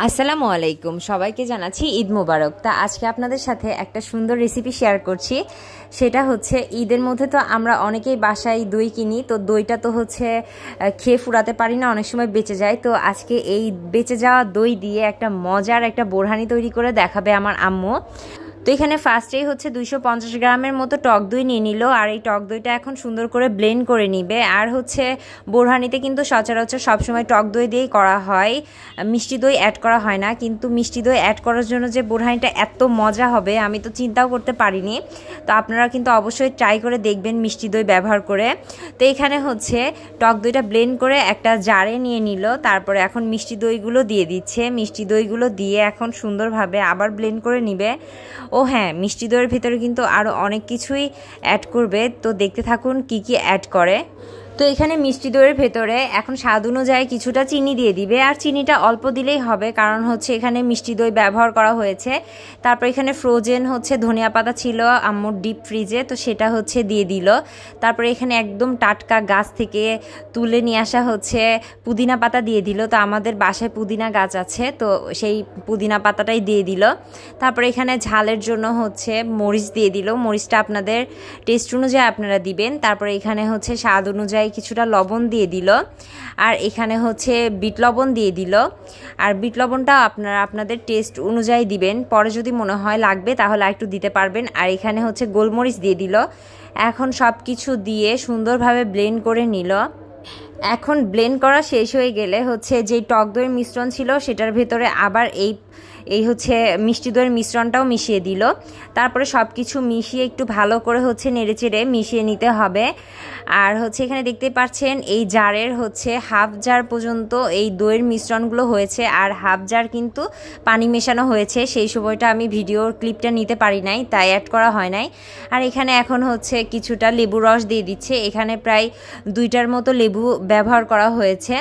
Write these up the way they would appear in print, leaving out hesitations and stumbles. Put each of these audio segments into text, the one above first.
আসসালামু আলাইকুম, সবাইকে জানাচ্ছি ঈদ মোবারক। তা আজকে আপনাদের সাথে একটা সুন্দর রেসিপি শেয়ার করছি। সেটা হচ্ছে ঈদের মধ্যে তো আমরা অনেকেই বাসায় দই কিনি, তো দইটা তো হচ্ছে খেয়ে ফুরাতে পারি না, অনেক সময় বেঁচে যায়। তো আজকে এই বেঁচে যাওয়া দই দিয়ে একটা মজার একটা বোরহানি তৈরি করে দেখাবে আমার আম্মু। তো এখানে ফার্স্টেই হচ্ছে 250 গ্রামের মতো টক দই নিয়ে নিল, আর এই টক দইটা এখন সুন্দর করে ব্লেন্ড করে নিবে। আর হচ্ছে বোরহানিতে কিন্তু সচরাচর সবসময় টক দই দিয়েই করা হয়, মিষ্টি দই অ্যাড করা হয় না। কিন্তু মিষ্টি দই অ্যাড করার জন্য যে বোরহানিটা এত মজা হবে আমি তো চিন্তাও করতে পারিনি। তো আপনারা কিন্তু অবশ্যই ট্রাই করে দেখবেন মিষ্টি দই ব্যবহার করে। তো এখানে হচ্ছে টক দইটা ব্লেন্ড করে একটা জারে নিয়ে নিল, তারপরে এখন মিষ্টি দইগুলো দিয়ে দিচ্ছে। মিষ্টি দইগুলো দিয়ে এখন সুন্দরভাবে আবার ব্লেন্ড করে নিবে। ও হ্যাঁ, মিষ্টি দইয়ের ভিতরে কিন্তু আরও অনেক কিছুই অ্যাড করবে, তো দেখতে থাকুন কি কি অ্যাড করে। তো এখানে মিষ্টি দইয়ের ভেতরে এখন স্বাদ অনুযায়ী কিছুটা চিনি দিয়ে দিবে, আর চিনিটা অল্প দিলেই হবে, কারণ হচ্ছে এখানে মিষ্টি দই ব্যবহার করা হয়েছে। তারপর এখানে ফ্রোজেন হচ্ছে ধনিয়া পাতা ছিল আম্মুর ডিপ ফ্রিজে, তো সেটা হচ্ছে দিয়ে দিল। তারপরে এখানে একদম টাটকা গাছ থেকে তুলে নিয়ে আসা হচ্ছে পুদিনা পাতা দিয়ে দিল। তো আমাদের বাসায় পুদিনা গাছ আছে, তো সেই পুদিনা পাতাটাই দিয়ে দিল। তারপরে এখানে ঝালের জন্য হচ্ছে মরিচ দিয়ে দিল, মরিচটা আপনাদের টেস্ট অনুযায়ী আপনারা দিবেন। তারপরে এখানে হচ্ছে স্বাদ অনুযায়ী কিছুটা লবণ দিয়ে দিল, আর এখানে হচ্ছে বিট লবণ দিয়ে দিল। আর বিট লবণটা আপনারা আপনাদের টেস্ট অনুযায়ী দিবেন, পরে যদি মনে হয় লাগবে তাহলে একটু দিতে পারবেন। আর এখানে হচ্ছে গোলমরিচ দিয়ে দিল। এখন সব কিছু দিয়ে সুন্দরভাবে ব্লেন্ড করে নিল। এখন ব্লেন্ড করা শেষ হয়ে গেলে হচ্ছে যেই টক দইয়ের মিশ্রণ ছিল সেটার ভেতরে আবার এই হচ্ছে মিষ্টি দইয়ের মিশ্রণটাও মিশিয়ে দিল। তারপরে সব কিছু মিশিয়ে একটু ভালো করে হচ্ছে নেড়েচেড়ে মিশিয়ে নিতে হবে। আর হচ্ছে এখানে দেখতে পাচ্ছেন এই জারের হচ্ছে হাফ জার পর্যন্ত এই দইয়ের মিশ্রণগুলো হয়েছে, আর হাফ জার কিন্তু পানি মেশানো হয়েছে। সেই সময়টা আমি ভিডিওর ক্লিপটা নিতে পারি নাই, তাই অ্যাড করা হয় নাই। আর এখানে এখন হচ্ছে কিছুটা লেবু রস দিয়ে দিচ্ছে। এখানে প্রায় 2টার মতো লেবু ব্যবহার করা হয়েছে।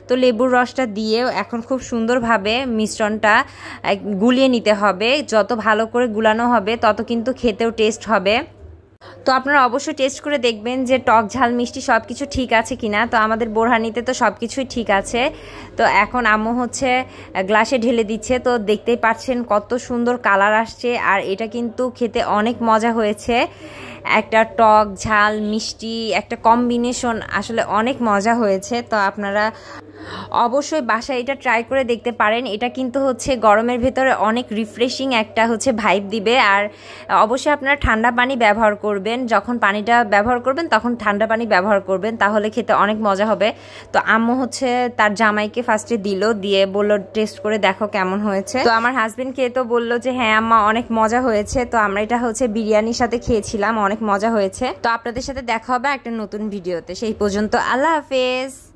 তো লেবুর রসটা দিয়েও এখন খুব সুন্দরভাবে মিশ্রণটা গুলিয়ে নিতে হবে। যত ভালো করে গুলানো হবে তত কিন্তু খেতেও টেস্ট হবে। তো আপনারা অবশ্যই টেস্ট করে দেখবেন যে টক ঝাল মিষ্টি সব কিছু ঠিক আছে কিনা। তো আমাদের বোরহানিতে তো সব কিছুই ঠিক আছে। তো এখন আম্মু হচ্ছে গ্লাসে ঢেলে দিচ্ছে। তো দেখতেই পাচ্ছেন কত সুন্দর কালার আসছে, আর এটা কিন্তু খেতে অনেক মজা হয়েছে। একটা টক ঝাল মিষ্টি একটা কম্বিনেশন, আসলে অনেক মজা হয়েছে। তো আপনারা অবশ্যই বাসায় এটা ট্রাই করে দেখতে পারেন। এটা কিন্তু হচ্ছে গরমের ভেতরে অনেক রিফ্রেশিং একটা হচ্ছে ভাইব দিবে। আর অবশ্যই আপনারা ঠান্ডা পানি ব্যবহার করবেন, যখন পানিটা ব্যবহার করবেন তখন ঠান্ডা পানি ব্যবহার করবেন, তাহলে খেতে অনেক মজা হবে। তো আম্মু হচ্ছে তার জামাইকে ফার্স্টে দিল, দিয়ে বলল টেস্ট করে দেখো কেমন হয়েছে। তো আমার হাজবেন্ড খেয়ে তো বললো যে হ্যাঁ আম্মা অনেক মজা হয়েছে। তো আমরা এটা হচ্ছে বিরিয়ানির সাথে খেয়েছিলাম, অনেক মজা হয়েছে। তো আপনাদের সাথে দেখা হবে একটা নতুন ভিডিওতে, সেই পর্যন্ত আল্লাহ হাফেজ।